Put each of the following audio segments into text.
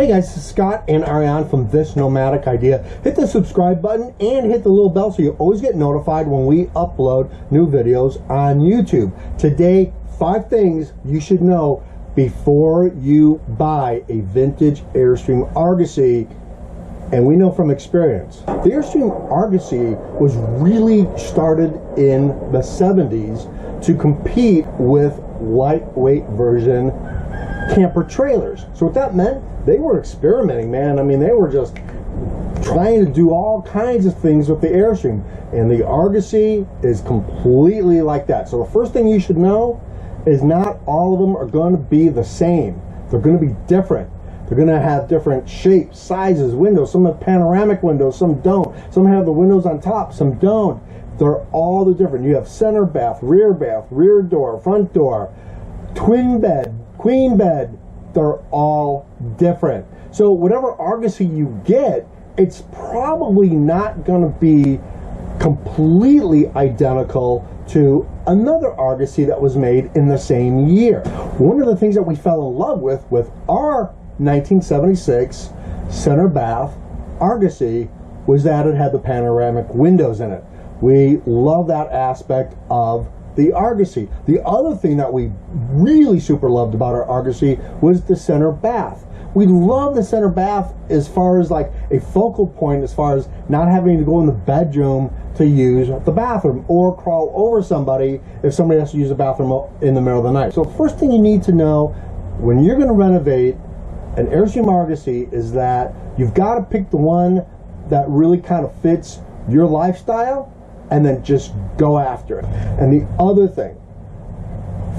Hey guys, this is Scott and Ariane from This Nomadic Idea. Hit the subscribe button and hit the little bell so you always get notified when we upload new videos on YouTube. Today, 5 things you should know before you buy a vintage Airstream Argosy. And we know from experience, the Airstream Argosy was really started in the 70s to compete with lightweight version camper trailers. So what that meant, they were experimenting, man. I mean, they were just trying to do all kinds of things with the Airstream, and the Argosy is completely like that. So the first thing you should know is not all of them are going to be the same. They're going to be different. They're going to have different shapes, sizes, windows. Some have panoramic windows, some don't. Some have the windows on top, some don't. They're all the different. You have center bath, rear door, front door, twin bed, queen bed. They're all different. So whatever Argosy you get, it's probably not going to be completely identical to another Argosy that was made in the same year. One of the things that we fell in love with our 1976 center bath Argosy was that it had the panoramic windows in it. We love that aspect of the Argosy. The other thing that we really super loved about our Argosy was the center bath. We love the center bath as far as like a focal point, as far as not having to go in the bedroom to use the bathroom or crawl over somebody if somebody has to use the bathroom in the middle of the night. So first thing you need to know when you're going to renovate an Airstream Argosy is that you've got to pick the one that really kind of fits your lifestyle and then just go after it. And the other thing,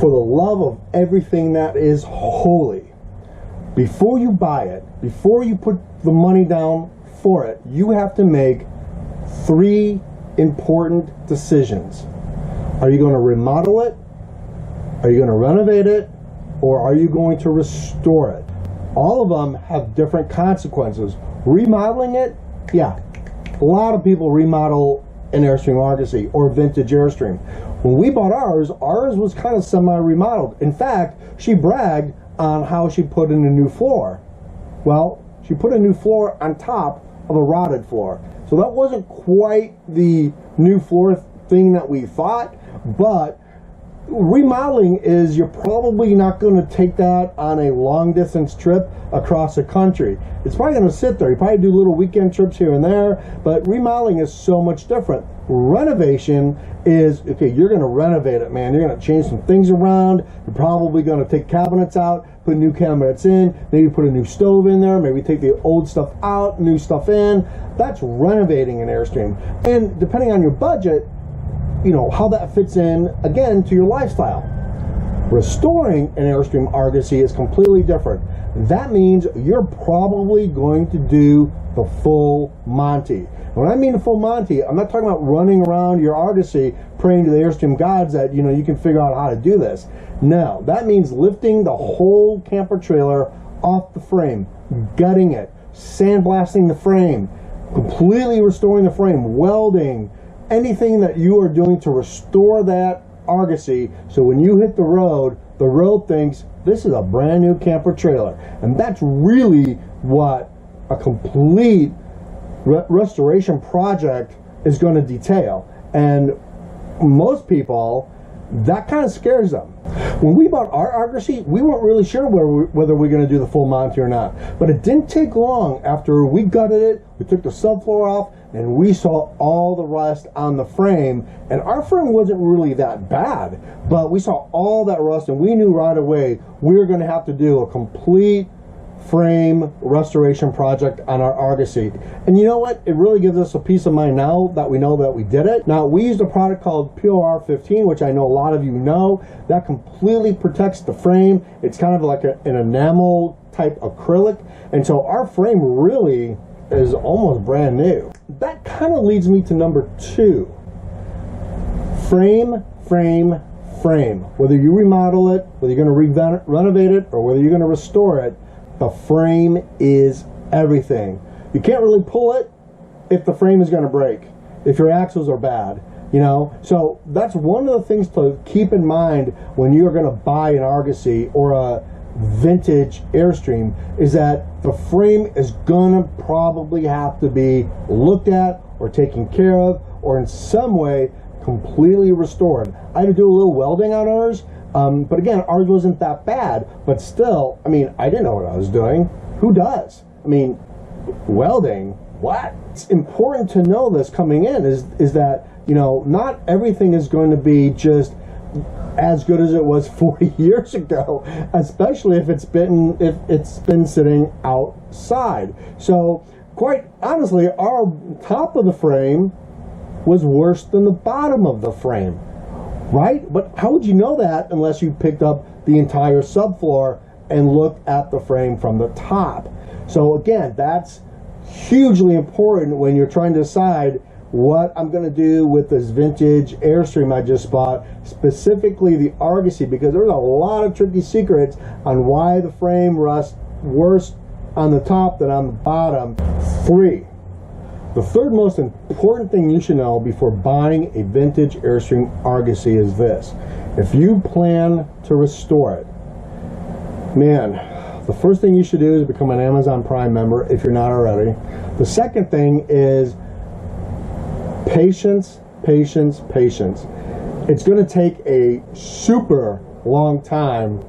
for the love of everything that is holy, before you buy it, before you put the money down for it, you have to make 3 important decisions. Are you going to remodel it? Are you going to renovate it? Or are you going to restore it? All of them have different consequences. Remodeling it, yeah, a lot of people remodel an Airstream Argosy or vintage Airstream. When we bought ours was kind of semi-remodeled. In fact, she bragged on how she put in a new floor. Well, she put a new floor on top of a rotted floor. So that wasn't quite the new floor thing that we thought, but remodeling is, you're probably not going to take that on a long distance trip across the country. It's probably going to sit there. You probably do little weekend trips here and there, but remodeling is so much different. Renovation is, okay, you're going to renovate it, man. You're going to change some things around. You're probably going to take cabinets out, put new cabinets in, maybe put a new stove in there, maybe take the old stuff out, new stuff in. That's renovating an Airstream. And depending on your budget, you know, how that fits in, again, to your lifestyle. Restoring an Airstream Argosy is completely different. That means you're probably going to do the full Monty. When I mean the full Monty, I'm not talking about running around your Argosy praying to the Airstream gods that, you know, you can figure out how to do this. No, that means lifting the whole camper trailer off the frame, gutting it, sandblasting the frame, completely restoring the frame, welding, anything that you are doing to restore that Argosy, so when you hit the road thinks this is a brand new camper trailer. And that's really what a complete restoration project is going to detail. And most people, that kind of scares them. When we bought our Argosy, we weren't really sure whether we're going to do the full Monty or not. But it didn't take long after we gutted it, we took the subfloor off, and we saw all the rust on the frame. And our frame wasn't really that bad, but we saw all that rust, and we knew right away we were going to have to do a complete frame restoration project on our Argosy. And you know what? It really gives us a peace of mind now that we know that we did it. Now, we used a product called POR 15, which I know a lot of you know. That completely protects the frame. It's kind of like an enamel type acrylic. And so our frame really is almost brand new. That kind of leads me to number 2. Frame, frame, frame. Whether you remodel it, whether you're going to renovate it, or whether you're going to restore it, the frame is everything. You can't really pull it if the frame is going to break, if your axles are bad, you know. So that's one of the things to keep in mind when you're going to buy an Argosy or a vintage Airstream, is that the frame is gonna probably have to be looked at or taken care of or in some way completely restored. I had to do a little welding on ours, but again, ours wasn't that bad, but still, I mean, I didn't know what I was doing. Who does? I mean, welding, what? It's important to know this coming in is that, you know, not everything is going to be just as good as it was 40 years ago, especially if it's been sitting outside. So quite honestly, our top of the frame was worse than the bottom of the frame, right? But how would you know that unless you picked up the entire subfloor and looked at the frame from the top? So again, that's hugely important when you're trying to decide what I'm going to do with this vintage Airstream I just bought, specifically the Argosy, because there's a lot of tricky secrets on why the frame rusts worse on the top than on the bottom. 3. The third most important thing you should know before buying a vintage Airstream Argosy is this. If you plan to restore it, man, the first thing you should do is become an Amazon Prime member if you're not already. The second thing is patience, patience, patience. It's going to take a super long time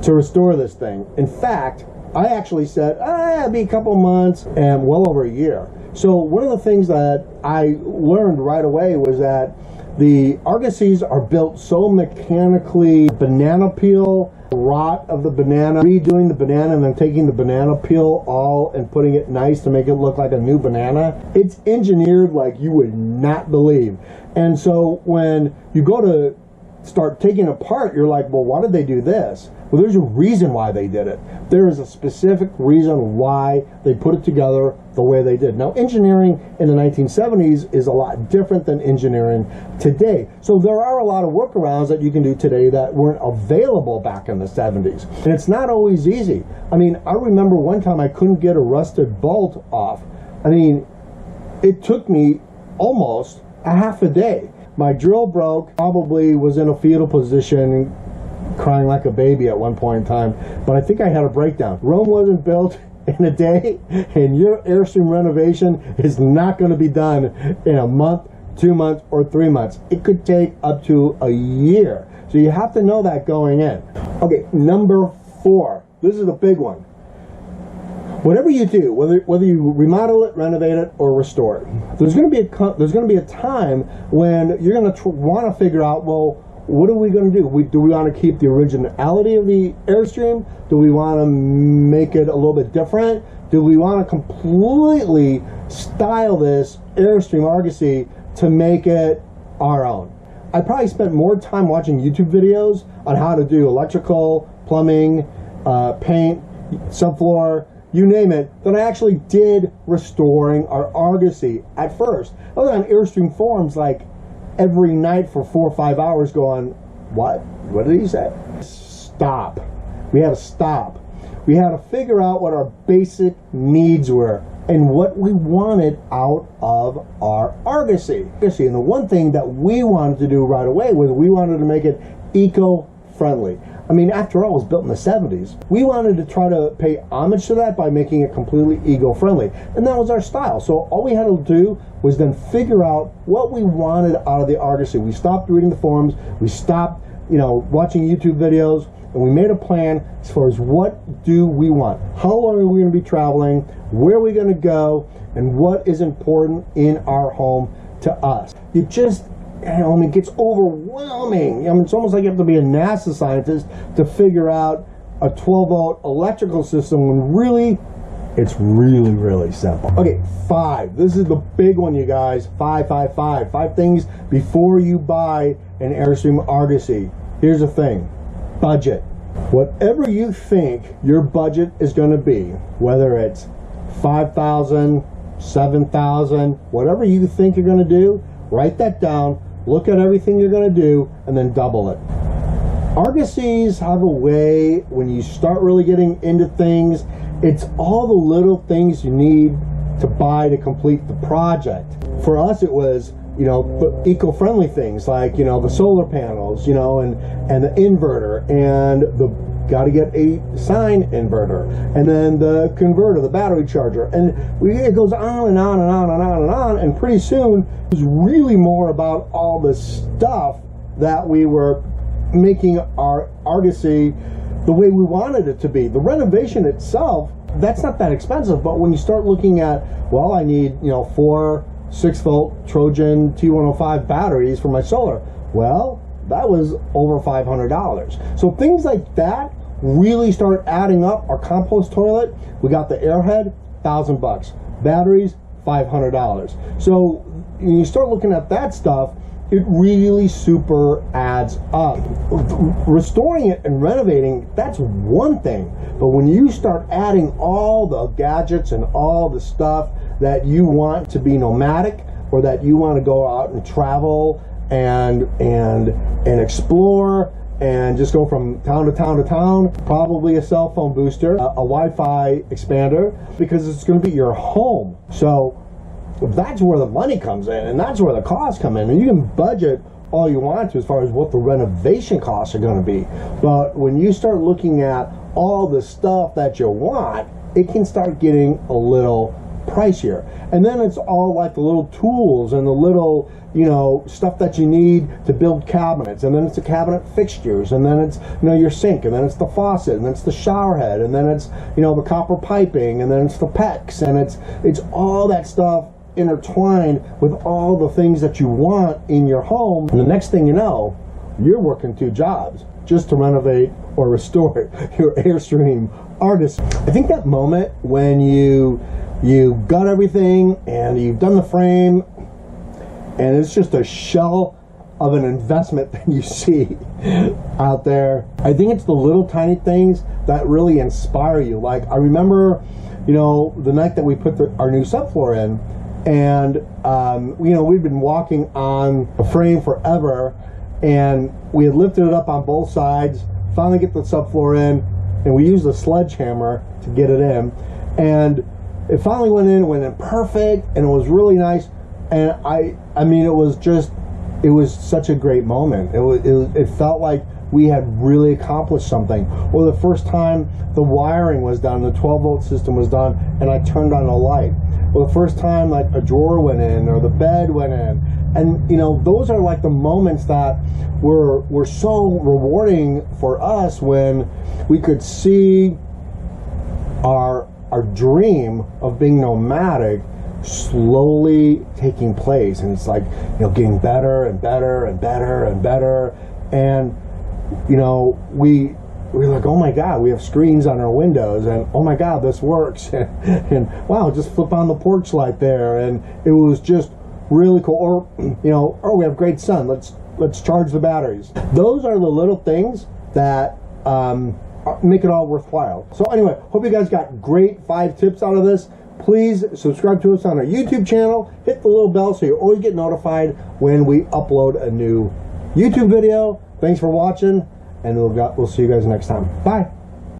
to restore this thing. In fact, I actually said, it'll be a couple months and well over a year. So one of the things that I learned right away was that the Argosys are built so mechanically, banana peel, rot of the banana, redoing the banana and then taking the banana peel all and putting it nice to make it look like a new banana. It's engineered like you would not believe. And so when you go to start taking it apart, you're like, well, why did they do this? Well, there's a reason why they did it. There is a specific reason why they put it together the way they did. Now, engineering in the 1970s is a lot different than engineering today. So there are a lot of workarounds that you can do today that weren't available back in the 70s. And it's not always easy. I mean, I remember one time I couldn't get a rusted bolt off. I mean, it took me almost a half a day. My drill broke, probably was in a fetal position, crying like a baby at one point in time, but I think I had a breakdown. Rome wasn't built in a day, and your Airstream renovation is not going to be done in a month, 2 months, or 3 months. It could take up to a year. So you have to know that going in. Okay, number 4. This is a big one. Whatever you do, whether you remodel it, renovate it, or restore it, there's going to be a time when you're going to want to figure out, well, what are we going to do? Do we want to keep the originality of the Airstream? Do we want to make it a little bit different? Do we want to completely style this Airstream Argosy to make it our own? I probably spent more time watching YouTube videos on how to do electrical, plumbing, paint, subfloor, you name it, than I actually did restoring our Argosy at first. I was on Airstream forums like every night for 4 or 5 hours going, what? What did he say? Stop. We had to stop. We had to figure out what our basic needs were and what we wanted out of our Argosy. And the one thing that we wanted to do right away was we wanted to make it eco-friendly. I mean, after all, it was built in the 70s. We wanted to try to pay homage to that by making it completely eco-friendly. And that was our style. So all we had to do was then figure out what we wanted out of the Argosy. We stopped reading the forums. We stopped, watching YouTube videos. And we made a plan as far as what do we want. How long are we going to be traveling? Where are we going to go? And what is important in our home to us? It just, it gets overwhelming. It's almost like you have to be a NASA scientist to figure out a 12-volt electrical system when really, it's really, really simple. Okay, 5. This is the big one, you guys. 5, 5, 5. 5 things before you buy an Airstream Argosy. Here's the thing. Budget. Whatever you think your budget is going to be, whether it's $5,000, $7,000, whatever you think you're going to do, write that down, look at everything you're going to do, and then double it. Argosys have a way, when you start really getting into things, it's all the little things you need to buy to complete the project. For us, it was eco-friendly things like, the solar panels, and the inverter and the got to get a sine inverter, and then the converter, the battery charger, and it goes on and on and on and on and on, and pretty soon it was really more about all the stuff that we were making our Argosy the way we wanted it to be. The renovation itself, that's not that expensive, but when you start looking at, well, I need, you know, 4 6-volt Trojan T105 batteries for my solar, well, that was over $500. So things like that really start adding up. Our compost toilet, we got the airhead, $1,000. Batteries, $500. So when you start looking at that stuff, it really super adds up. Restoring it and renovating, that's one thing. But when you start adding all the gadgets and all the stuff that you want to be nomadic, or that you want to go out and travel and explore and just go from town to town to town, probably a cell phone booster, a Wi-Fi expander, because it's going to be your home. So that's where the money comes in, and that's where the costs come in. And you can budget all you want to as far as what the renovation costs are going to be. But when you start looking at all the stuff that you want, it can start getting a little pricier. And then it's all like the little tools and the little, you know, stuff that you need to build cabinets, and then it's the cabinet fixtures, and then it's, you know, your sink, and then it's the faucet, and then it's the shower head, and then it's, you know, the copper piping, and then it's the PEX, and it's all that stuff intertwined with all the things that you want in your home. And the next thing you know, you're working 2 jobs just to renovate or restore your Airstream Argosy. I think that moment when you got everything and you've done the frame and it's just a shell of an investment that you see out there, I think it's the little tiny things that really inspire you. Like, I remember, you know, the night that we put our new subfloor in, and you know, we'd been walking on a frame forever, and we had lifted it up on both sides, finally get the subfloor in, and we used a sledgehammer to get it in, and it finally went in perfect, and it was really nice. And I mean, it was such a great moment. It felt like we had really accomplished something. Or the first time the wiring was done, the 12-volt system was done, and I turned on a light. Or the first time like a drawer went in, or the bed went in. And you know, those are like the moments that were so rewarding for us, when we could see our dream of being nomadic slowly taking place. And it's like, you know, getting better and better and better and better. And you know, we're like, oh my God, we have screens on our windows, and oh my God, this works. And wow, just flip on the porch light there, and it was just really cool. Or, you know, oh, we have great sun, let's charge the batteries. Those are the little things that make it all worthwhile. So anyway, hope you guys got great 5 tips out of this. Please subscribe to us on our YouTube channel, hit the little bell so you always get notified when we upload a new YouTube video. Thanks for watching, and we'll see you guys next time. Bye.